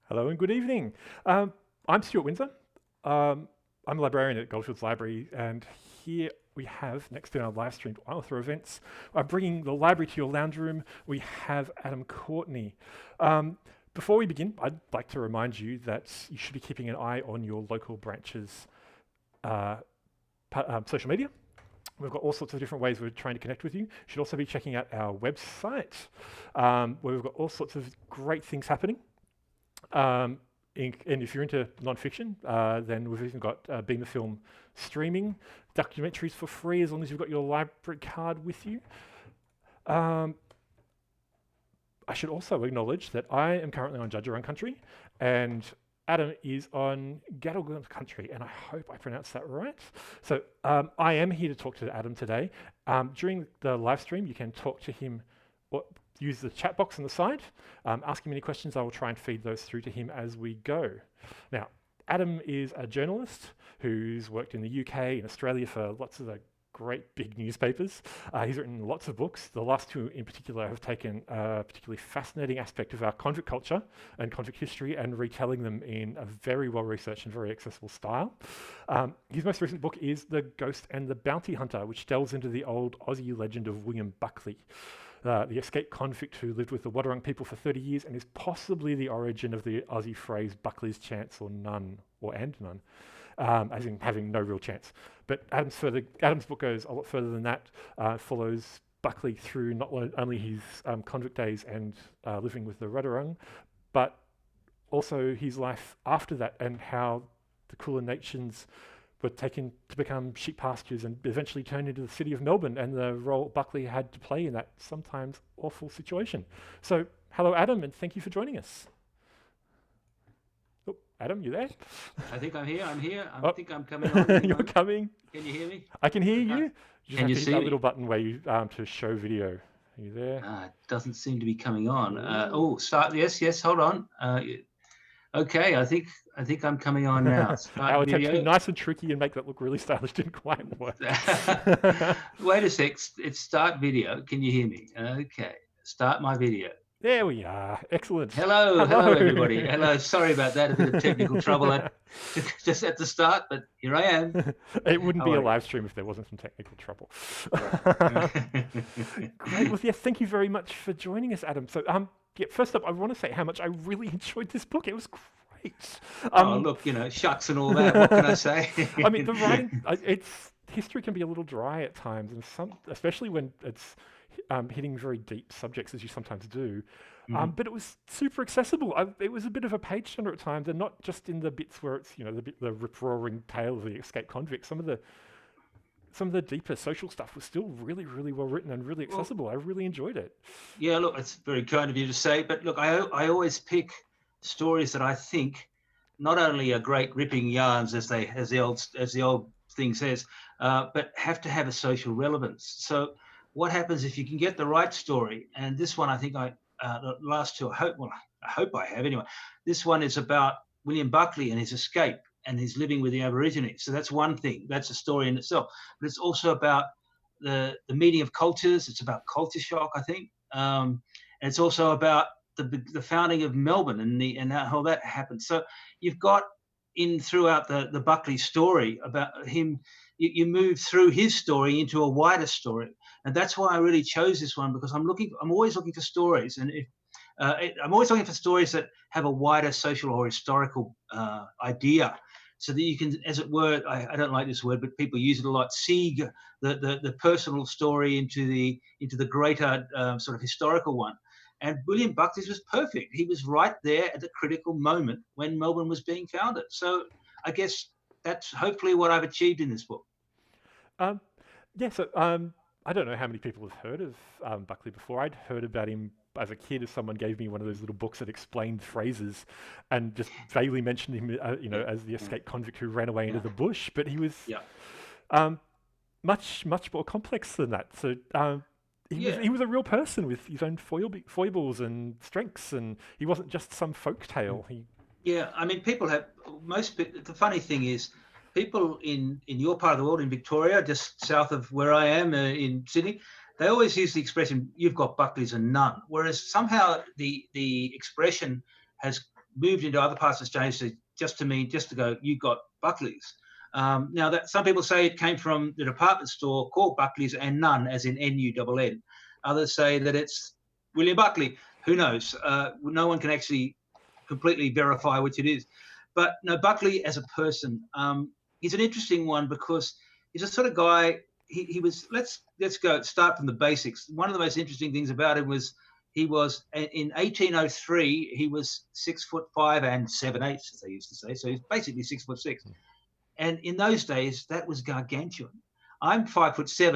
Hello and good evening. I'm Stuart Windsor. I'm a librarian at Goldfields Library, and here we have, next in our live streamed author events, bringing the library to your lounge room, we have Adam Courtenay. Before we begin, I'd like to remind you that you should be keeping an eye on your local branch's uh, social media. We've got all sorts of different ways we're trying to connect with you. You should also be checking out our website, where we've got all sorts of great things happening. Um, and if you're into non-fiction, then we've even got Beam the Film streaming, documentaries for free as long as you've got your library card with you. I should also acknowledge that I am currently on Wadawurrung country, and Adam is on Wadawurrung country, and I hope I pronounced that right. So I am here to talk to Adam today. During the live stream, you can talk to him or use the chat box on the side. Ask him any questions. I will try and feed those through to him as we go. Now, Adam is a journalist who's worked in the UK and Australia for lots of the great big newspapers. He's written lots of books. The last two in particular have taken a particularly fascinating aspect of our convict culture and convict history and retelling them in a very well-researched and very accessible style. His most recent book is The Ghost and the Bounty Hunter, which delves into the old Aussie legend of William Buckley, the escaped convict who lived with the Wadawurrung people for 30 years and is possibly the origin of the Aussie phrase Buckley's chance or none, or and none. As in having no real chance. But Adam's book goes a lot further than that, follows Buckley through not only his convict days and living with the Wadawurrung, but also his life after that and how the Kulin nations were taken to become sheep pastures and eventually turned into the city of Melbourne, and the role Buckley had to play in that sometimes awful situation. So, hello Adam, and thank you for joining us. Adam, you there? I think I'm here. Oh. think I'm coming on. You're coming. Can you hear me? I can hear you. You just Can have you to hit see that me? little button where you to show video. Are you there? It doesn't seem to be coming on. Start. Yes. Hold on. Okay. I think I'm coming on now. Start Our attempt to be video. nice and tricky and make that look really stylish didn't quite work. Wait a sec. It's start video. Can you hear me? Okay. Start my video. There we are. Excellent. Hello everybody. Hello. Sorry about that. A bit of technical trouble just at the start, but here I am. It wouldn't be a live stream if there wasn't some technical trouble. Great. Well, yes, thank you very much for joining us, Adam. So, first up, I want to say how much I really enjoyed this book. It was great. Look, shucks and all that. What can I say? I mean, the writing, history can be a little dry at times, and especially when it's hitting very deep subjects, as you sometimes do. But it was super accessible. It was a bit of a page turner at times, and not just in the bits where it's the rip-roaring tale of the escaped convict. Some of the deeper social stuff was still really, really well written and really accessible. I really enjoyed it. Yeah, look, it's very kind of you to say, but look, I always pick stories that I think not only are great ripping yarns, as the old thing says, but have to have a social relevance. So what happens if you can get the right story? And this one, I think the last two, I hope I have anyway. This one is about William Buckley and his escape and his living with the Aborigines. So that's one thing. That's a story in itself. But it's also about the meeting of cultures. It's about culture shock, I think. And it's also about the founding of Melbourne and how that happened. So you've got throughout the Buckley story about him, you move through his story into a wider story. And that's why I really chose this one, because I'm always looking for stories, and I'm always looking for stories that have a wider social or historical idea, so that you can, as it were, I don't like this word, but people use it a lot, siege the personal story into the greater sort of historical one. And William Buckley's was perfect. He was right there at the critical moment when Melbourne was being founded. So I guess that's hopefully what I've achieved in this book. I don't know how many people have heard of Buckley before. I'd heard about him as a kid, as someone gave me one of those little books that explained phrases, and just vaguely mentioned him, as the escaped convict who ran away into the bush. But he was much more complex than that. So he was a real person with his own foibles and strengths, and he wasn't just some folk tale. I mean, the funny thing is, people in your part of the world, in Victoria, just south of where I am in Sydney, they always use the expression, "You've got Buckleys and none," whereas somehow the expression has moved into other parts of Australia just to go, you got Buckley's. Now, that some people say it came from the department store called Buckley's and Nunn, as in N-U-N-N. Others say that it's William Buckley. Who knows? No one can actually completely verify which it is. But no, Buckley as a person, he's an interesting one because he's a sort of guy. He was. Let's start from the basics. One of the most interesting things about him was he was in 1803. He was 6'5" and 7/8, as they used to say. So he's basically 6'6". And in those days, that was gargantuan. I'm 5'7",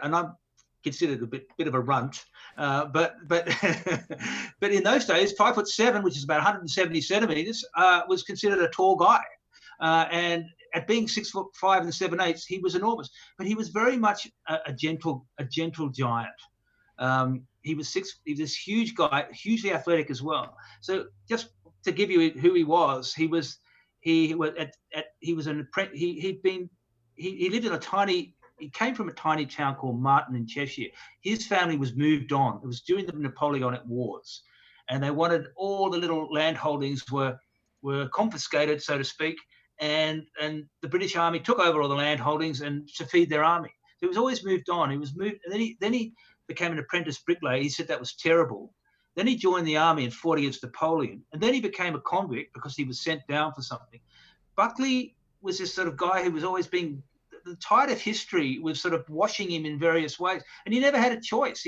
and I'm considered a bit of a runt. But but in those days, 5'7", which is about 170 centimeters, was considered a tall guy. And at being 6'5" and 7/8, he was enormous. But he was very much a gentle giant. He was this huge guy, hugely athletic as well. So just to give you who he was, he came from a tiny town called Marton in Cheshire. His family was moved on. It was during the Napoleonic Wars, and they wanted all the little land holdings were confiscated, so to speak, and the British Army took over all the land holdings and to feed their army. So he was always moved on. He was moved, and then he became an apprentice bricklayer. He said that was terrible. Then he joined the army and fought against Napoleon. And then he became a convict because he was sent down for something. Buckley was this sort of guy who was always being, the tide of history was sort of washing him in various ways. And he never had a choice.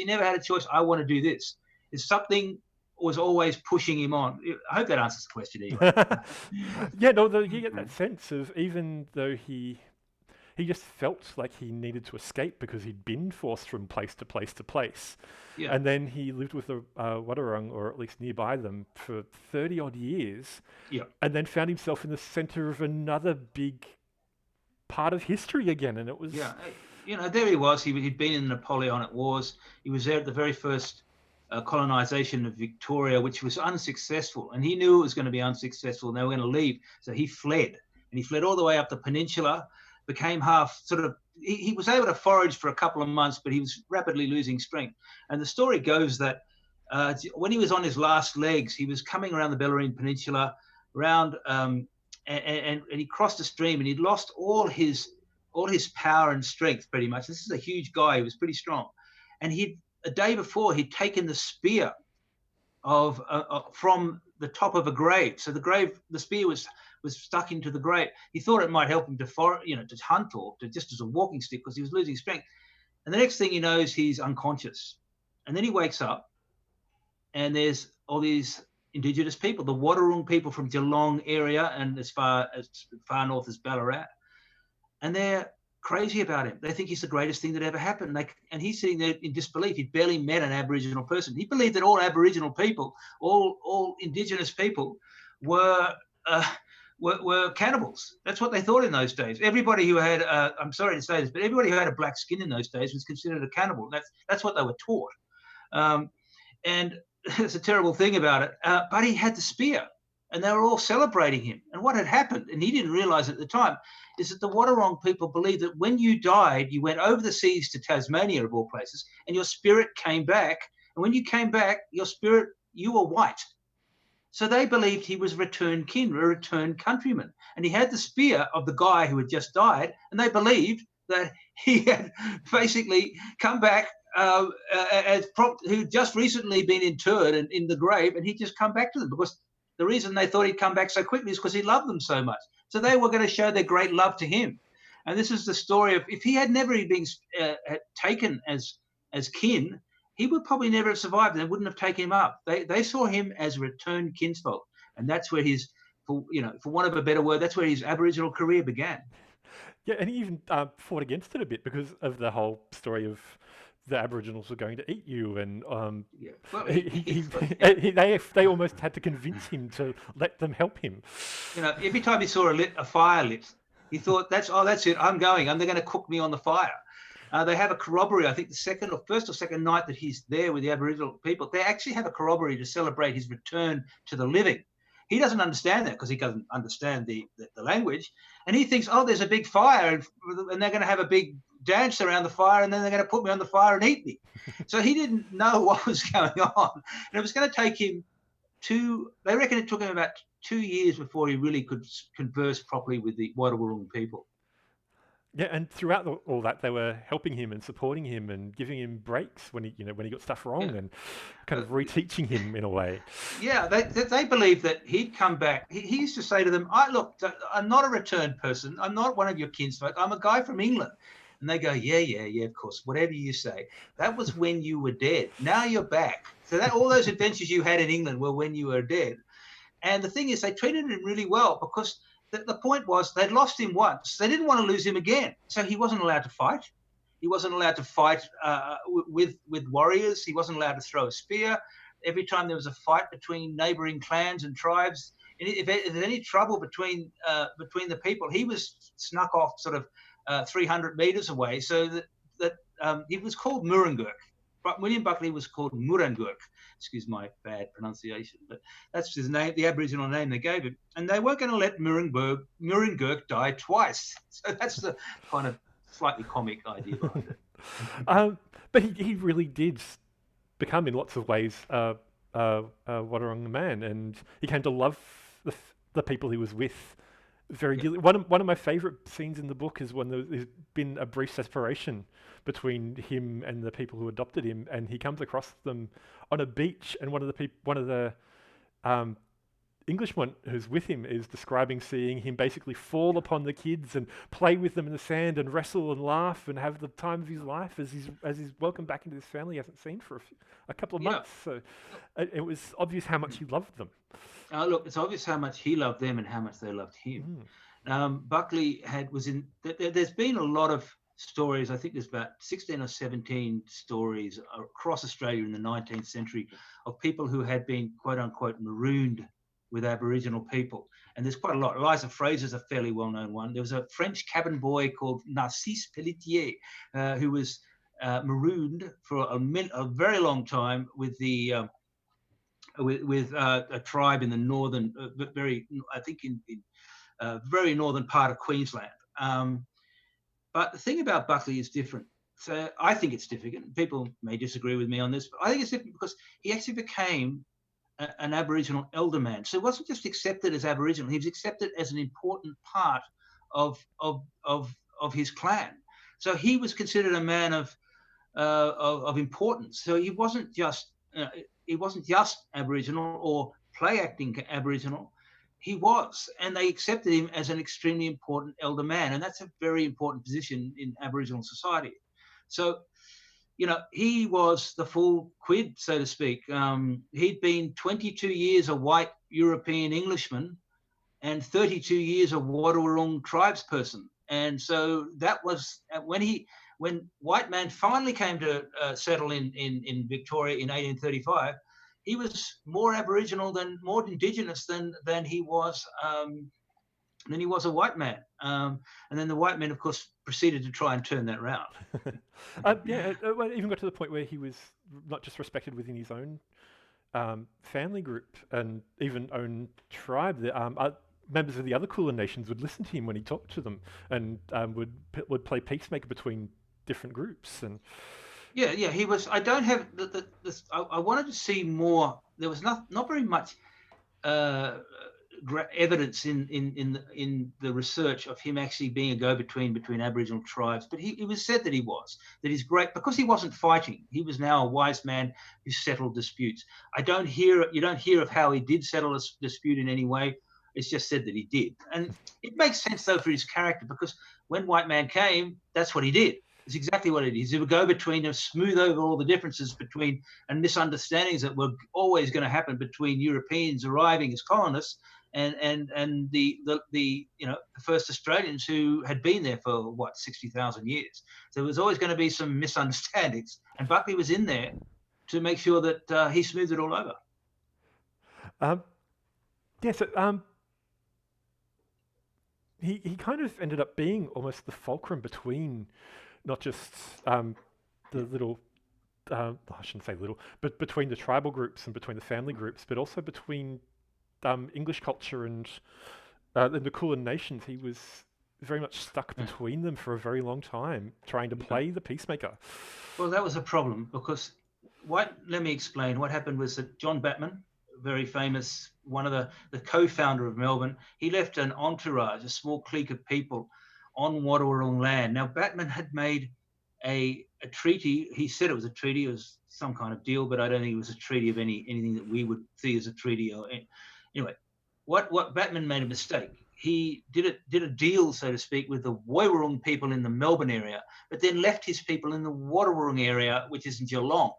I want to do this. It's something was always pushing him on. I hope that answers the question anyway. Yeah, no, you get that sense of, even though he just felt like he needed to escape because he'd been forced from place to place to place. Yeah. And then he lived with the Wadawurrung, or at least nearby them, for 30 odd years. Yeah. And then found himself in the center of another big part of history again. And it was... Yeah. There he was. He'd been in the Napoleonic Wars. He was there at the very first colonization of Victoria, which was unsuccessful. And he knew it was going to be unsuccessful and they were going to leave. So he fled. And he fled all the way up the peninsula, became he was able to forage for a couple of months, but he was rapidly losing strength. And the story goes that when he was on his last legs, he was coming around the Bellarine Peninsula, and he crossed a stream, and he'd lost all his power and strength pretty much. This is a huge guy. He was pretty strong. And a day before, he'd taken the spear from the top of a grave. So the spear was stuck into the grave. He thought it might help him to hunt or just as a walking stick because he was losing strength. And the next thing he knows, he's unconscious. And then he wakes up, and there's all these Indigenous people, the Wadawurrung people from Geelong area and as far north as Ballarat. And they're crazy about him. They think he's the greatest thing that ever happened. And he's sitting there in disbelief. He'd barely met an Aboriginal person. He believed that all Aboriginal people, all Indigenous people were cannibals. That's what they thought in those days. Everybody who had, I'm sorry to say this, but everybody who had a black skin in those days was considered a cannibal. That's what they were taught. And it's a terrible thing about it. But he had the spear, and they were all celebrating him. And what had happened, and he didn't realize at the time, is that the Wadawurrung people believed that when you died, you went over the seas to Tasmania, of all places, and your spirit came back. And when you came back, you were white. So they believed he was returned kin, a returned countryman. And he had the spear of the guy who had just died, and they believed that he had basically come back who'd just recently been interred in the grave, and he'd just come back to them, because the reason they thought he'd come back so quickly is because he loved them so much. So they were going to show their great love to him. And this is the story of, if he had never been taken as kin, he would probably never have survived. They wouldn't have taken him up. They saw him as returned kinsfolk, and that's where for want of a better word, that's where his Aboriginal career began. Yeah, and he even fought against it a bit because of the whole story of the Aboriginals were going to eat you, and they almost had to convince him to let them help him. Every time he saw a fire lit, he thought, that's it, I'm going, and they're going to cook me on the fire. They have a corroboree, I think the first or second night that he's there with the Aboriginal people, they actually have a corroboree to celebrate his return to the living. He doesn't understand that because he doesn't understand the language. And he thinks, there's a big fire and they're going to have a big dance around the fire, and then they're going to put me on the fire and eat me. So he didn't know what was going on. And it was going to take him They reckon it took him about 2 years before he really could converse properly with the Wadawurrung people. Yeah, and throughout all that, they were helping him and supporting him and giving him breaks when he got stuff Yeah. wrong and kind of reteaching him in a way. Yeah, they believed that he'd come back. He used to say to them, look, I'm not a returned person. I'm not one of your kinsfolk. I'm a guy from England. And they go, yeah, of course, whatever you say. That was when you were dead. Now you're back. So that all those adventures you had in England were when you were dead. And the thing is, they treated him really well because the point was they'd lost him once. They didn't want to lose him again. So he wasn't allowed to fight. He wasn't allowed to fight with warriors. He wasn't allowed to throw a spear. Every time there was a fight between neighboring clans and tribes, and if there's any trouble between the people, he was snuck off sort of 300 meters away. So that he was called Murungurk. But William Buckley was called Murungurk. Excuse my bad pronunciation, but that's his name, the Aboriginal name they gave him. And they weren't going to let Murungurk die twice. So that's the kind of slightly comic idea behind it. But he really did become, in lots of ways, Wadawurrung man, and he came to love the people he was with very dearly. One of my favourite scenes in the book is when there's been a brief separation between him and the people who adopted him, and he comes across them on a beach, and one of the Englishman who's with him is describing seeing him basically fall upon the kids and play with them in the sand and wrestle and laugh and have the time of his life as he's welcomed back into this family he hasn't seen for a couple of months. So it was obvious how much he loved them. Look, it's obvious how much he loved them and how much they loved him. Buckley was in. There's been a lot of stories. I think there's about 16 or 17 stories across Australia in the 19th century of people who had been quote unquote marooned with Aboriginal people. And there's quite a lot. Eliza Fraser's a fairly well-known one. There was a French cabin boy called Narcisse Pelletier, who was marooned for a very long time with the with a tribe in the northern, very northern part of Queensland. But the thing about Buckley is different. So I think it's different. People may disagree with me on this, but I think it's different because he actually became an Aboriginal elder man. So he wasn't just accepted as Aboriginal; he was accepted as an important part of his clan. So he was considered a man of importance. So he wasn't just Aboriginal or play acting Aboriginal. He was, and they accepted him as an extremely important elder man, and that's a very important position in Aboriginal society. So, he was the full quid, so to speak. He'd been 22 years a white European Englishman and 32 years a Wadawurrung tribesperson. And so that was when white man finally came to settle in Victoria in 1835, he was more Aboriginal more Indigenous than he was a white man. And then the white men, of course, proceeded to try and turn that round. It even got to the point where he was not just respected within his own family group and even own tribe. Members of the other Kulin nations would listen to him when he talked to them, and would play peacemaker between different groups. And he was. I don't have this. I wanted to see more. There was not very much evidence in the research of him actually being a go-between between Aboriginal tribes, but it was said that he's great because he wasn't fighting. He was now a wise man who settled disputes. You don't hear of how he did settle a dispute in any way. It's just said that he did, and it makes sense though for his character because when white man came, that's what he did. It's exactly what it is. He would go between and smooth over all the differences between and misunderstandings that were always going to happen between Europeans arriving as colonists and the first Australians who had been there for 60,000 years. So there was always going to be some misunderstandings, and Buckley was in there to make sure that he smoothed it all over. He kind of ended up being almost the fulcrum between not just the little, I shouldn't say little, but between the tribal groups and between the family groups, but also between English culture and the Kulin nations. He was very much stuck between them for a very long time, trying to play the peacemaker. Well, that was a problem because let me explain. What happened was that John Batman, very famous, one of the co-founder of Melbourne, he left an entourage, a small clique of people on Wadawurrung land. Now, Batman had made a treaty. He said it was a treaty, it was some kind of deal, but I don't think it was a treaty of anything that we would see as a treaty. Or anyway, what Batman made a mistake. He did a deal, so to speak, with the Wadawurrung people in the Melbourne area, but then left his people in the Wadawurrung area, which is in Geelong.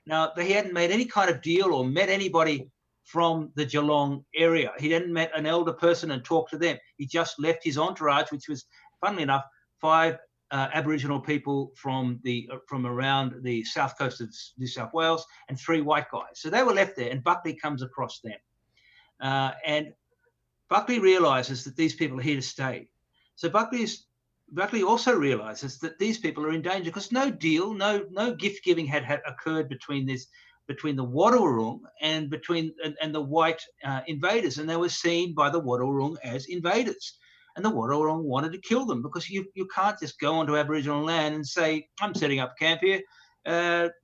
Now, he hadn't made any kind of deal or met anybody from the Geelong area. He hadn't met an elder person and talked to them. He just left his entourage, which was, funnily enough, 5 Aboriginal people from around the south coast of New South Wales and 3 white guys. So they were left there, and Buckley comes across them. And Buckley realizes that these people are here to stay. So Buckley also realizes that these people are in danger because no deal, no gift giving had occurred between the Wadawurrung and the white invaders, and they were seen by the Wadawurrung as invaders. And the Wadawurrung wanted to kill them because you can't just go onto Aboriginal land and say, I'm setting up camp here.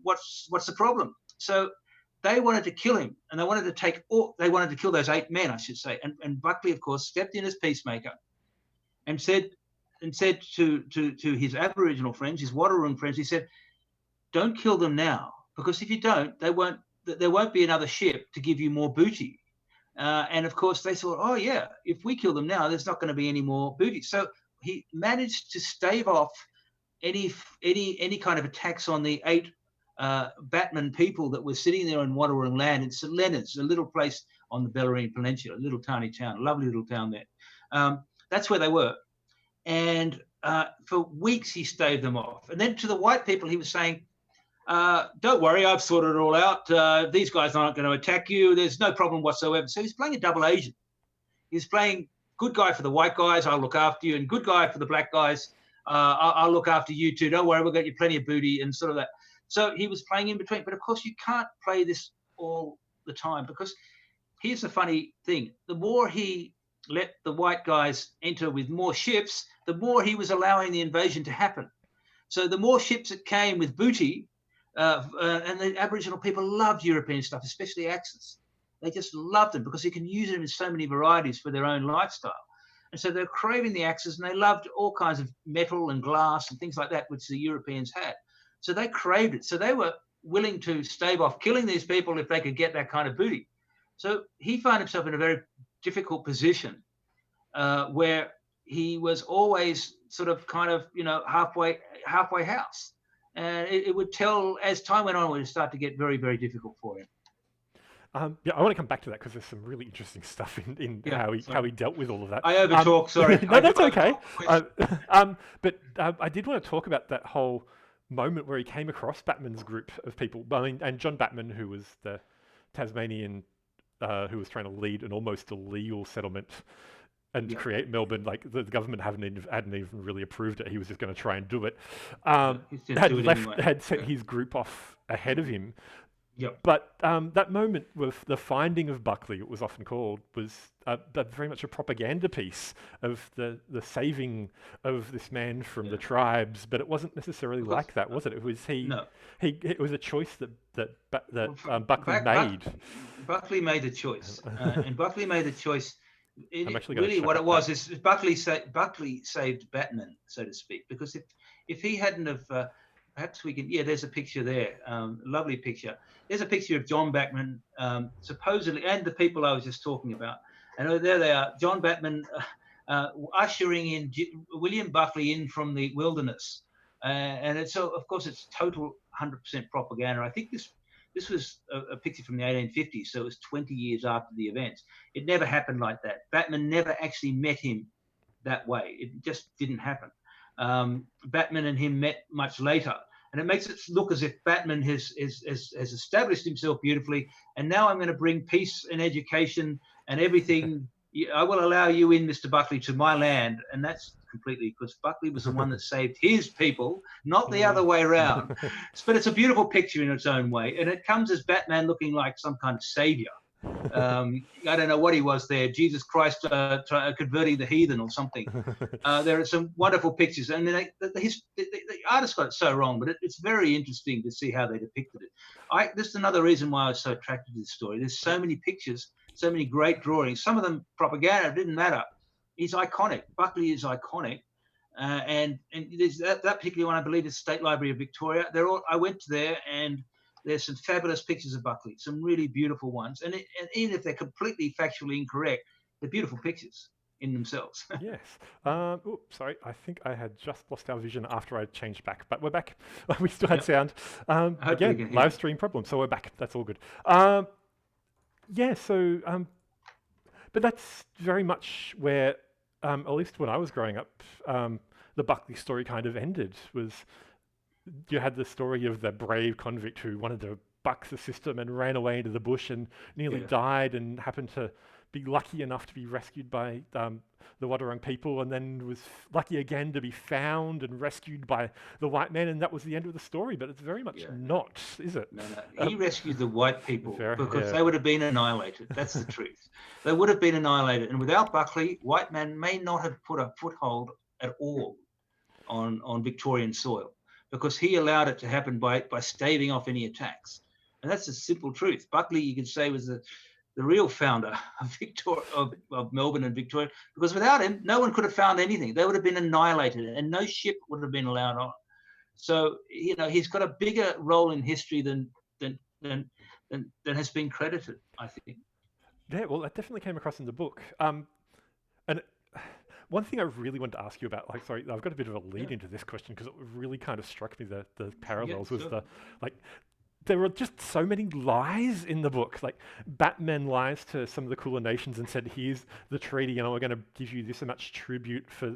What's the problem? So they wanted to kill him, and they wanted to kill those 8 men, I should say. And Buckley, of course, stepped in as peacemaker and said to his Aboriginal friends, his Wadawurrung friends, he said, don't kill them now, because if you don't, there won't be another ship to give you more booty. And of course they thought, oh yeah, if we kill them now, there's not going to be any more booty. So he managed to stave off any kind of attacks on the 8 Batman people that were sitting there on Wadawurrung land in St Leonard's, a little place on the Bellarine Peninsula, a little tiny town, a lovely little town there. That's where they were. And for weeks he staved them off. And then to the white people he was saying, don't worry, I've sorted it all out. These guys aren't going to attack you. There's no problem whatsoever. So he's playing a double agent. He's playing good guy for the white guys, I'll look after you, and good guy for the black guys, I'll look after you too. Don't worry, we'll get you plenty of booty and sort of that. So he was playing in between. But of course, you can't play this all the time, because here's the funny thing. The more he let the white guys enter with more ships, the more he was allowing the invasion to happen. So the more ships that came with booty, and the Aboriginal people loved European stuff, especially axes. They just loved them because you can use them in so many varieties for their own lifestyle. And so they're craving the axes, and they loved all kinds of metal and glass and things like that, which the Europeans had. So they craved it. So they were willing to stave off killing these people if they could get that kind of booty. So he found himself in a very difficult position where he was always sort of kind of, halfway house. And it would tell, as time went on, it would start to get very, very difficult for him. Yeah, I want to come back to that because there's some really interesting stuff in how he dealt with all of that. I overtalk, sorry. No, that's okay. But I did want to talk about that whole moment where he came across Batman's group of people. I mean, and John Batman, who was the Tasmanian, who was trying to lead an almost illegal settlement and create Melbourne, like the government hadn't even really approved it. He was just going to try and do it. Had sent his group off ahead of him. Yep. But that moment with the finding of Buckley, it was often called, was very much a propaganda piece of the saving of this man from the tribes. But it wasn't necessarily like that, was it? It was it was a choice that Buckley made. Buckley made the choice, and Buckley made the choice. Really, what it was is Buckley saved Batman, so to speak, because if he hadn't have. Perhaps we can. Yeah, there's a picture there. Lovely picture. There's a picture of John Batman, supposedly, and the people I was just talking about. And there they are, John Batman ushering in William Buckley in from the wilderness. And it's of course it's total 100% propaganda. I think this was a picture from the 1850s, so it was 20 years after the events. It never happened like that. Batman never actually met him that way. It just didn't happen. Batman and him met much later, and it makes it look as if Batman has established himself beautifully, and now I'm going to bring peace and education and everything. I will allow you in, Mr. Buckley, to my land. And that's completely because Buckley was the one that saved his people, not the other way around. But it's a beautiful picture in its own way, and it comes as Batman looking like some kind of savior. I don't know what he was there. Jesus Christ converting the heathen or something. There are some wonderful pictures, and the artist got it so wrong, but it's very interesting to see how they depicted it. This is another reason why I was so attracted to this story. There's so many pictures, so many great drawings. Some of them propaganda, it didn't matter. He's iconic. Buckley is iconic. And there's that particular one, I believe, is State Library of Victoria. I went there, and there's some fabulous pictures of Buckley, some really beautiful ones. And even if they're completely factually incorrect, they're beautiful pictures in themselves. Yes. Sorry, I think I had just lost our vision after I changed back, but we're back. We still had sound. Again, live stream problem, so we're back. That's all good. Yeah, so, but that's very much where, at least when I was growing up, the Buckley story kind of ended. Was you had the story of the brave convict who wanted to buck the system and ran away into the bush and nearly died, and happened to be lucky enough to be rescued by the Wadawurrung people, and then was lucky again to be found and rescued by the white men, and that was the end of the story. But it's very much not, is it? No. He rescued the white people because they would have been annihilated. That's the truth. They would have been annihilated, and without Buckley, white men may not have put a foothold at all on Victorian soil, because he allowed it to happen by staving off any attacks. And that's the simple truth. Buckley, you could say, was the real founder of Melbourne and Victoria, because without him, no one could have found anything. They would have been annihilated, and no ship would have been allowed on. So, he's got a bigger role in history than has been credited, I think. Yeah, well, that definitely came across in the book. And one thing I really wanted to ask you about, I've got a bit of a lead into this question, because it really kind of struck me, the parallels was there were just so many lies in the book. Like, Batman lies to some of the Kulin nations and said, here's the treaty, and we're going to give you this much tribute for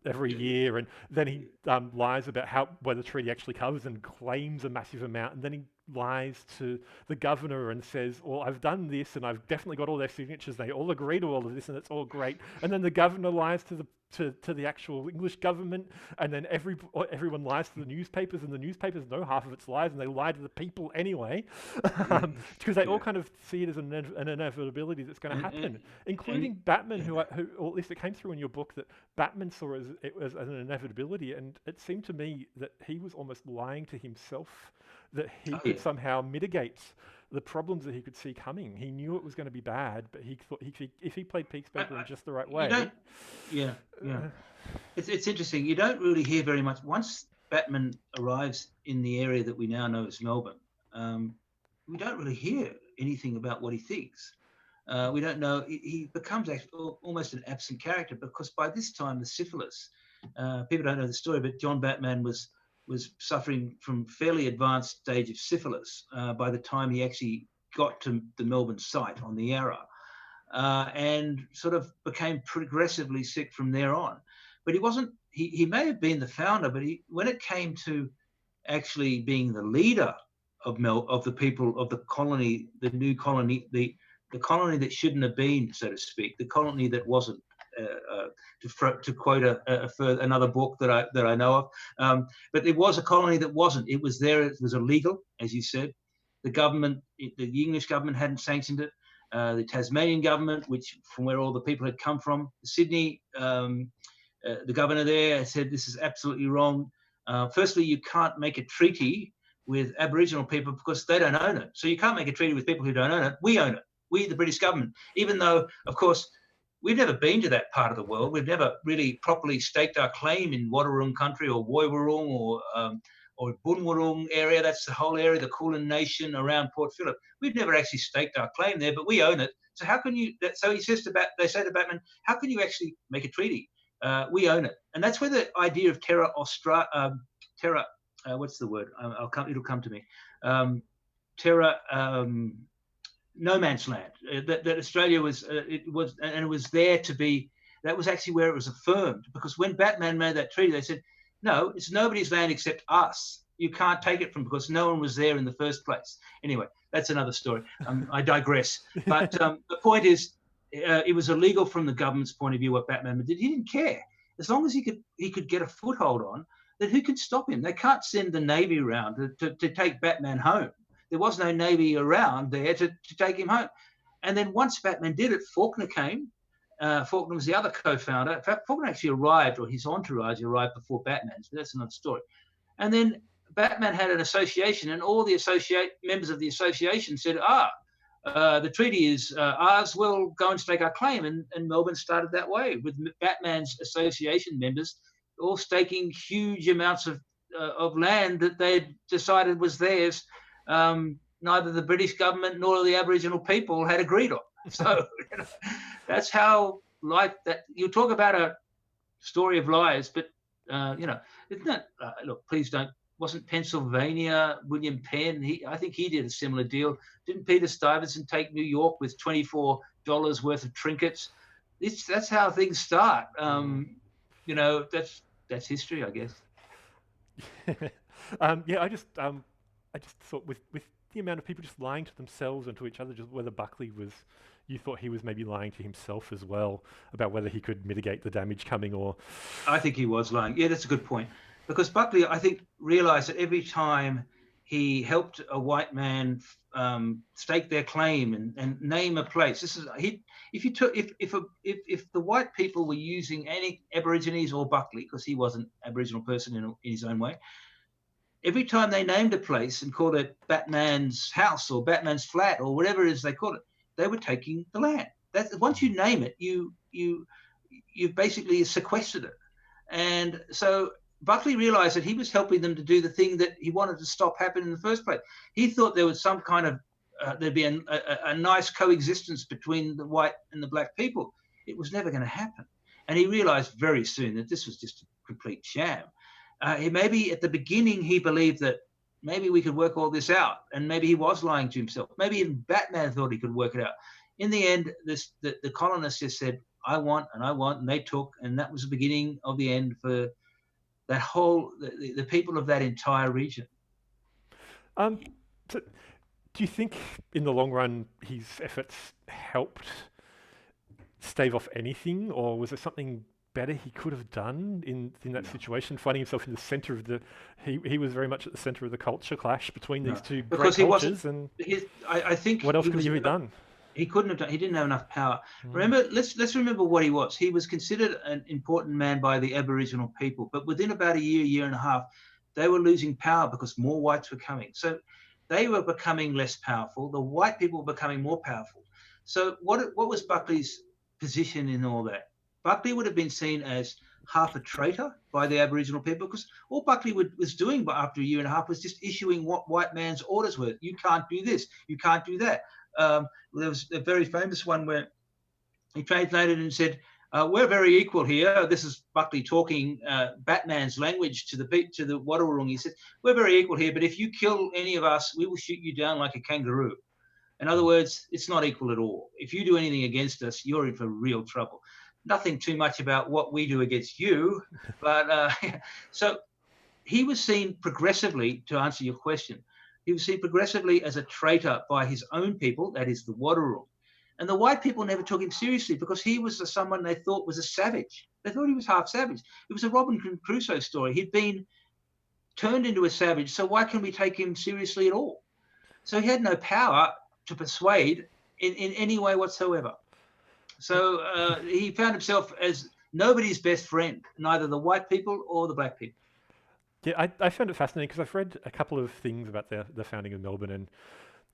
every year. And then he lies about where the treaty actually covers, and claims a massive amount. And then he lies to the governor and says, well, I've done this, and I've definitely got all their signatures. They all agree to all of this, and it's all great. And then the governor lies to the actual English government, and then everyone lies to the newspapers, and the newspapers know half of its lies, and they lie to the people anyway, because they all kind of see it as an inevitability that's going to happen, including Batman, who, or at least it came through in your book that Batman saw it as an inevitability, and it seemed to me that he was almost lying to himself, that he could somehow mitigate the problems that he could see coming. He knew it was going to be bad, but he thought if he played peacekeeper in just the right way. It's interesting. You don't really hear very much. Once Batman arrives in the area that we now know as Melbourne, we don't really hear anything about what he thinks. We don't know. He becomes almost an absent character, because by this time the syphilis, people don't know the story, but John Batman was suffering from fairly advanced stage of syphilis by the time he actually got to the Melbourne site on the Yarra, and sort of became progressively sick from there on. But he wasn't. He may have been the founder, but when it came to actually being the leader of the people of the colony, the new colony, the colony that shouldn't have been, so to speak, the colony that wasn't. To quote another book that I know of, but it was a colony that wasn't. It was there. It was illegal, as you said. The government, the English government, hadn't sanctioned it. The Tasmanian government, which from where all the people had come from, Sydney, the governor there said this is absolutely wrong. Firstly, you can't make a treaty with Aboriginal people because they don't own it. So you can't make a treaty with people who don't own it. We own it. We, the British government, even though, of course, we've never been to that part of the world. We've never really properly staked our claim in Wadawurrung country or Wadawurrung or Boonwurrung area. That's the whole area, the Kulin nation around Port Phillip. We've never actually staked our claim there, but we own it. So how can you? So he says they say to Batman, how can you actually make a treaty? We own it, and that's where the idea of terra. What's the word? It'll come to me. Terra. No man's land. That Australia was, it was there to be. That was actually where it was affirmed, because when Batman made that treaty, they said, "No, it's nobody's land except us. You can't take it from because no one was there in the first place." Anyway, that's another story. I digress. But the point is, it was illegal from the government's point of view what Batman did. He didn't care as long as he could get a foothold on. Then who could stop him? They can't send the Navy around to take Batman home. there was no navy around there to take him home. And then once Batman did it, Faulkner came. Faulkner was the other co-founder. In fact, Faulkner actually arrived, or his entourage arrived before Batman, but that's another story. And then Batman had an association, and all the members of the association said, the treaty is ours, we'll go and stake our claim. And Melbourne started that way, with Batman's association members all staking huge amounts of land that they decided was theirs. Neither the British government nor the Aboriginal people had agreed on. So that's how you talk about a story of lies, but it's not. Look, please don't. Wasn't Pennsylvania William Penn? I think he did a similar deal. Didn't Peter Stuyvesant take New York with $24 worth of trinkets? That's how things start. That's history, I guess. I just thought with the amount of people just lying to themselves and to each other, just whether Buckley you thought he was maybe lying to himself as well about whether he could mitigate the damage coming, or... I think he was lying. Yeah, that's a good point. Because Buckley, I think, realized that every time he helped a white man stake their claim and name a place, if the white people were using any Aborigines or Buckley, because he was an Aboriginal person in his own way, every time they named a place and called it Batman's house or Batman's flat or whatever it is they called it, they were taking the land. Once you name it, you've basically sequestered it. And so Buckley realized that he was helping them to do the thing that he wanted to stop happening in the first place. He thought there was some kind of there'd be a nice coexistence between the white and the black people. It was never going to happen. And he realized very soon that this was just a complete sham. Maybe at the beginning he believed that maybe we could work all this out, and maybe he was lying to himself. Maybe even Batman thought he could work it out. In the end, the colonists just said, I want, and they took, and that was the beginning of the end for that whole, the people of that entire region. So do you think in the long run his efforts helped stave off anything, or was there something better he could have done in that situation, finding himself in the center of he was very much at the center of the culture clash between these two great cultures, and I think what else could he have done? He couldn't have done. He didn't have enough power. Remember, let's remember what he was. He was considered an important man by the Aboriginal people, but within about a year and a half, they were losing power because more whites were coming. So they were becoming less powerful. The white people were becoming more powerful. So what was Buckley's position in all that? Buckley would have been seen as half a traitor by the Aboriginal people, because all Buckley was doing after a year and a half was just issuing what white man's orders were. You can't do this. You can't do that. There was a very famous one where he translated and said, we're very equal here. This is Buckley talking Batman's language to the Wadawurrung. He said, we're very equal here, but if you kill any of us, we will shoot you down like a kangaroo. In other words, it's not equal at all. If you do anything against us, you're in for real trouble. Nothing too much about what we do against you. But so he was seen progressively, to answer your question, he was seen progressively as a traitor by his own people, that is the Wadawurrung. And the white people never took him seriously because he was someone they thought was a savage. They thought he was half savage. It was a Robinson Crusoe story. He'd been turned into a savage, so why can we take him seriously at all? So he had no power to persuade in any way whatsoever. So he found himself as nobody's best friend, neither the white people or the black people. Yeah, I found it fascinating because I've read a couple of things about the founding of Melbourne,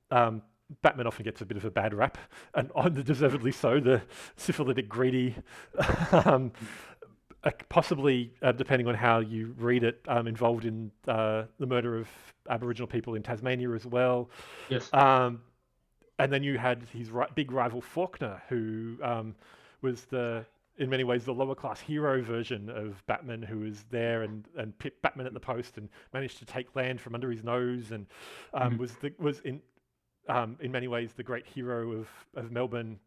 and Batman often gets a bit of a bad rap, and deservedly so, the syphilitic, greedy, possibly, depending on how you read it, involved in the murder of Aboriginal people in Tasmania as well. Yes. And then you had his big rival Faulkner, who was in many ways the lower class hero version of Batman, who was there and pipped Batman at the post and managed to take land from under his nose, and was in many ways the great hero of Melbourne,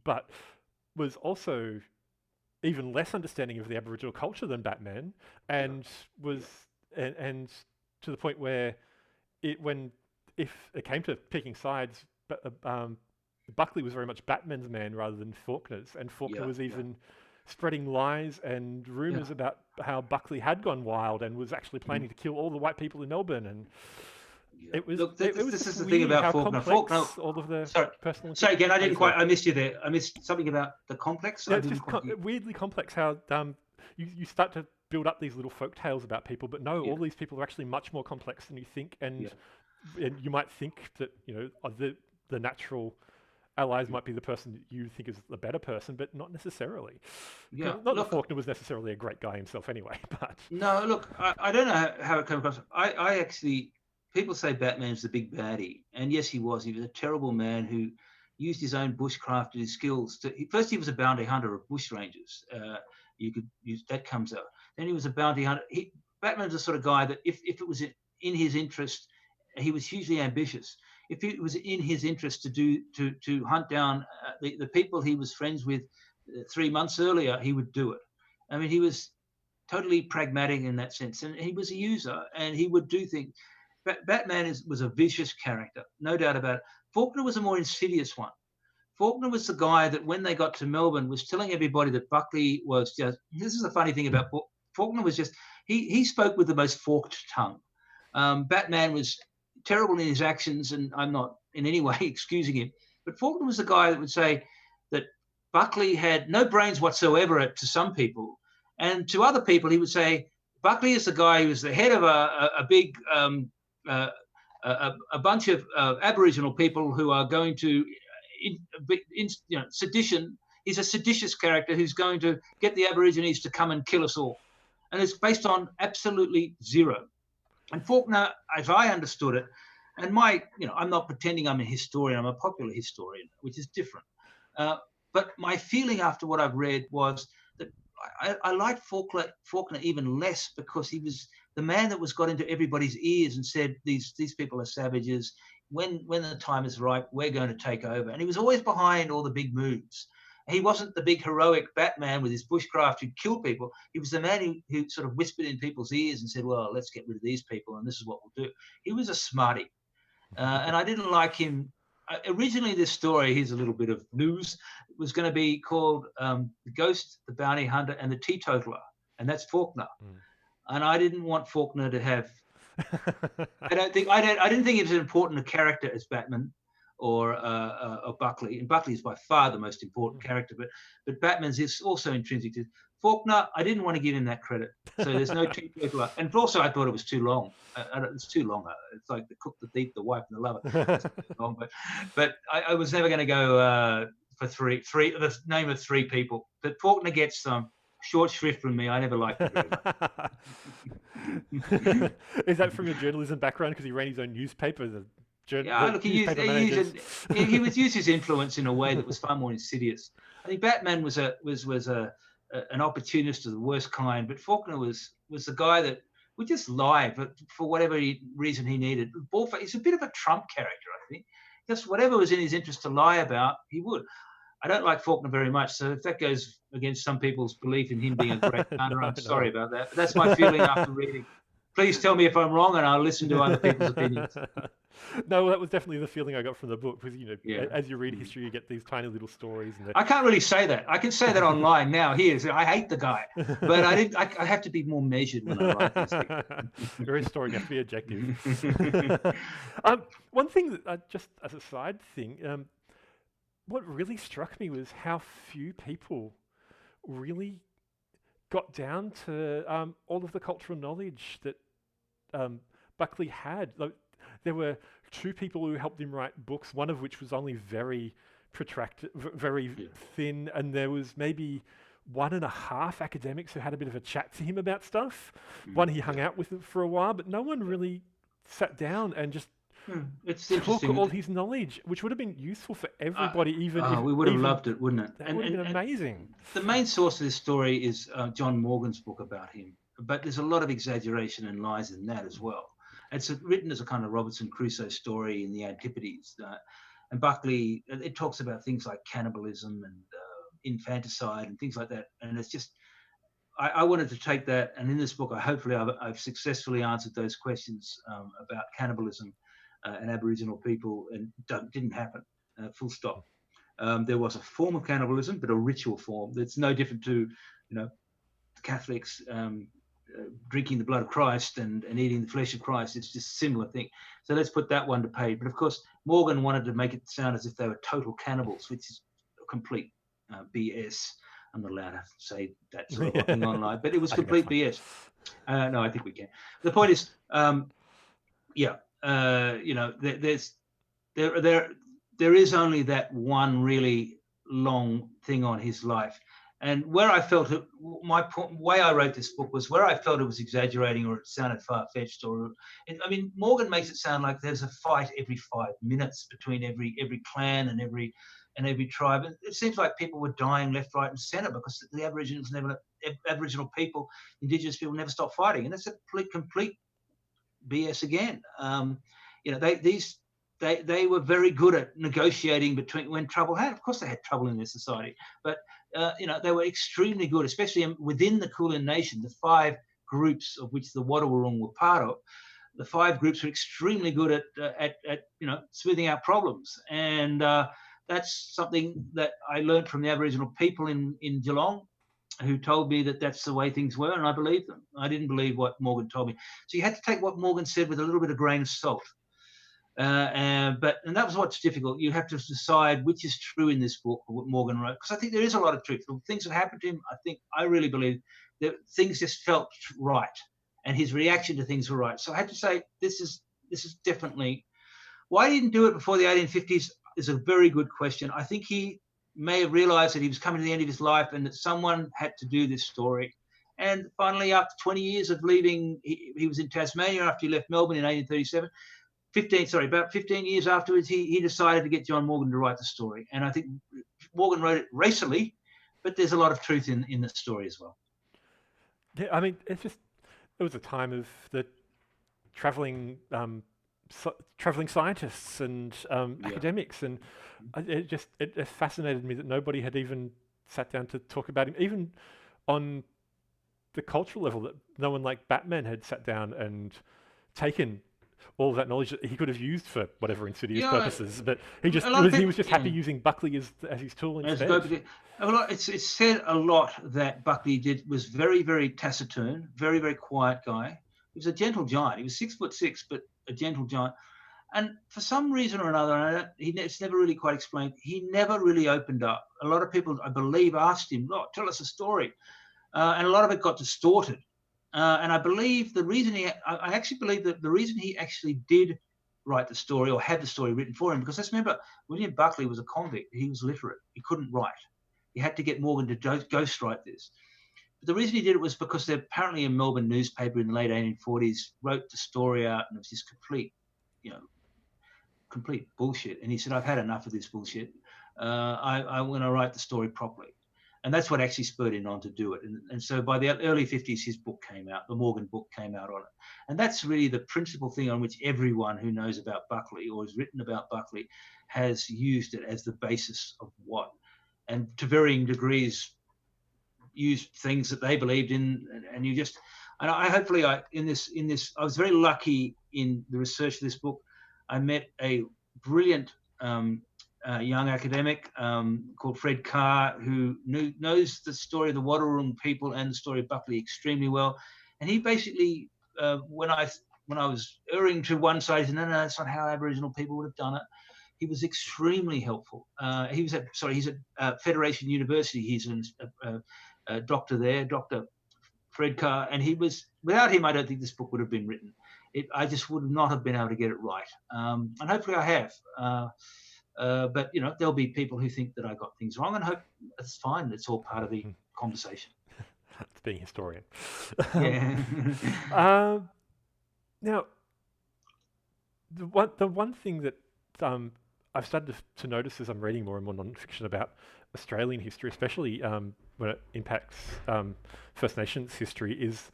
but was also even less understanding of the Aboriginal culture than Batman, and was and to the point where if it came to picking sides, Buckley was very much Batman's man rather than Faulkner's, and Faulkner was even spreading lies and rumours about how Buckley had gone wild and was actually planning to kill all the white people in Melbourne. Yeah. It was Look, it, it was this is just the thing weird about how Faulkner. Faulkner. complex all of the Sorry, personal. sorry again. I didn't Sorry. quite. I missed you there. I missed something about the complex. Yeah, I it's didn't just quite get. weirdly complex how you start to build up these little folk tales about people, but no, Yeah, all these people are actually much more complex than you think, yeah, and you might think that the natural allies yeah. might be the person that you think is the better person, but not necessarily. Yeah. Not that Look, Faulkner was necessarily a great guy himself anyway, but no, look. I don't know how it came across. I actually, people say Batman's the big baddie, and yes, he was. He was a terrible man who used his own bushcrafted skills. First, he was a bounty hunter of bushrangers. You could use that comes out. Then he was a bounty hunter. Batman's the sort of guy that if it was in his interest, he was hugely ambitious. If it was in his interest to hunt down the people he was friends with 3 months earlier, he would do it. I mean, he was totally pragmatic in that sense, and he was a user, and he would do things. Batman was a vicious character, no doubt about it. Faulkner was a more insidious one. Faulkner was the guy that when they got to Melbourne was telling everybody that Buckley was just. This is the funny thing about Faulkner was just he spoke with the most forked tongue. Batman was terrible in his actions, and I'm not in any way excusing him, but Faulkner was the guy that would say that Buckley had no brains whatsoever to some people, and to other people he would say Buckley is the guy who was the head of a big uh, a bunch of Aboriginal people who are going to sedition. He's a seditious character who's going to get the Aborigines to come and kill us all, and it's based on absolutely zero. And Faulkner, as I understood it, and I'm not pretending I'm a historian, I'm a popular historian, which is different. Uh, but my feeling after what I've read was that I liked Faulkner even less because he was the man that was got into everybody's ears and said, these people are savages. When the time is right, we're going to take over. And he was always behind all the big moves. He wasn't the big heroic Batman with his bushcraft who'd kill people. He was the man who sort of whispered in people's ears and said, well, let's get rid of these people and this is what we'll do. He was a smarty. And I didn't like him. Originally, this story, here's a little bit of news, was going to be called The Ghost, the Bounty Hunter, and the Teetotaler. And that's Faulkner. Mm. And I didn't want Faulkner to have. I didn't think he was as important a character as Batman or Buckley. And Buckley is by far the most important character, but Batman's is also intrinsic to Faulkner. I didn't want to give him that credit, so there's no teetotaler. And also, I thought it was too long. It's too long. It's like the cook, the thief, the wife, and the lover. It's too long, but I was never going to go for three. The name of three people. But Faulkner gets some short shrift from me. I never liked it very much. Is that from your journalism background because he ran his own newspaper? Yeah, look, he would use his influence in a way that was far more insidious. I think Batman was an opportunist of the worst kind, but Faulkner was the guy that would just lie for whatever reason he needed. He's a bit of a Trump character, I think. Just whatever was in his interest to lie about, he would. I don't like Faulkner very much, so if that goes against some people's belief in him being a great hunter, I'm sorry about that. But that's my feeling after reading. Please tell me if I'm wrong, and I'll listen to other people's opinions. No, that was definitely the feeling I got from the book because Yeah. as you read history, you get these tiny little stories. And I can't really say that. I can say that online now. Here, I hate the guy, but I have to be more measured when I write these things. Your story has to be objective. One thing that just as a side thing, what really struck me was how few people really got down to all of the cultural knowledge that Buckley had. Like, there were two people who helped him write books, one of which was only very protracted, very thin, and there was maybe 1.5 academics who had a bit of a chat to him about stuff. One he hung out with for a while, but no one really sat down and just took all his knowledge, which would have been useful for everybody. We would have loved it, wouldn't it? That would have been amazing. The main source of this story is John Morgan's book about him, but there's a lot of exaggeration and lies in that as well. It's written as a kind of Robinson Crusoe story in the Antipodes. And Buckley, it talks about things like cannibalism and infanticide and things like that. And it's just, I wanted to take that. And in this book, hopefully I've successfully answered those questions about cannibalism and Aboriginal people, and didn't happen, full stop. There was a form of cannibalism, but a ritual form that's no different to, Catholics, drinking the blood of Christ and eating the flesh of Christ. It's just a similar thing. So let's put that one to page. But of course, Morgan wanted to make it sound as if they were total cannibals, which is complete BS. I'm not allowed to say that sort of thing online, but it was complete BS. No, I think we can. The point is, there is only that one really long thing on his life. And where I felt it, way I wrote this book was where I felt it was exaggerating or it sounded far-fetched. Morgan makes it sound like there's a fight every 5 minutes between every clan and every tribe. It seems like people were dying left, right, and centre because the Aboriginal people, Indigenous people, never stopped fighting, and that's a complete BS again. They were very good at negotiating between when trouble had. Of course, they had trouble in their society, but they were extremely good, especially within the Kulin nation. The 5 groups of which the Wadawurrung were part of, the 5 groups were extremely good at smoothing out problems, and that's something that I learned from the Aboriginal people in Geelong, who told me that that's the way things were, and I believed them. I didn't believe what Morgan told me. So you had to take what Morgan said with a little bit of grain of salt. And that was what's difficult. You have to decide which is true in this book, what Morgan wrote, because I think there is a lot of truth. The things that happened to him, I really believe that things just felt right, and his reaction to things were right. So I had to say, this is definitely why he didn't do it before the 1850s is a very good question. I think he may have realized that he was coming to the end of his life and that someone had to do this story. And finally, after 20 years of leaving, he was in Tasmania after he left Melbourne in 1837. About 15 years afterwards, he decided to get John Morgan to write the story. And I think Morgan wrote it racily, but there's a lot of truth in the story as well. Yeah, it was a time of the traveling scientists and academics, and it fascinated me that nobody had even sat down to talk about him, even on the cultural level, that no one like Batman had sat down and taken all of that knowledge that he could have used for whatever insidious purposes, but he was just happy using Buckley as his tool instead. It's said a lot that Buckley was very, very taciturn, very, very quiet guy. He was a gentle giant. He was 6'6", but a gentle giant. And for some reason or another, it's never really quite explained, he never really opened up. A lot of people, I believe, asked him, tell us a story. And a lot of it got distorted. And I believe I actually believe that the reason he actually did write the story or had the story written for him, because let's remember, William Buckley was a convict. He was literate. He couldn't write. He had to get Morgan to ghostwrite this. But the reason he did it was because apparently a Melbourne newspaper in the late 1840s wrote the story out, and it was just complete bullshit. And he said, I've had enough of this bullshit. I'm going to write the story properly. And that's what actually spurred him on to do it. And so by the early 50s, his book came out, the Morgan book came out on it. And that's really the principal thing on which everyone who knows about Buckley or has written about Buckley has used it as the basis of what, and to varying degrees, used things that they believed in. And you just, and I hopefully I was very lucky in the research of this book. I met a brilliant young academic called Fred Carr, who knows the story of the Wadawurrung people and the story of Buckley extremely well. And he basically, when I was erring to one side, he said, no, that's not how Aboriginal people would have done it. He was extremely helpful. He's at Federation University. He's a doctor there, Dr. Fred Carr. And without him, I don't think this book would have been written. I just would not have been able to get it right. And hopefully I have. But there'll be people who think that I got things wrong, and hope that's fine. It's all part of the conversation. It's being a historian. Yeah. Now, the one thing that I've started to notice as I'm reading more and more non-fiction about Australian history, especially when it impacts First Nations history, is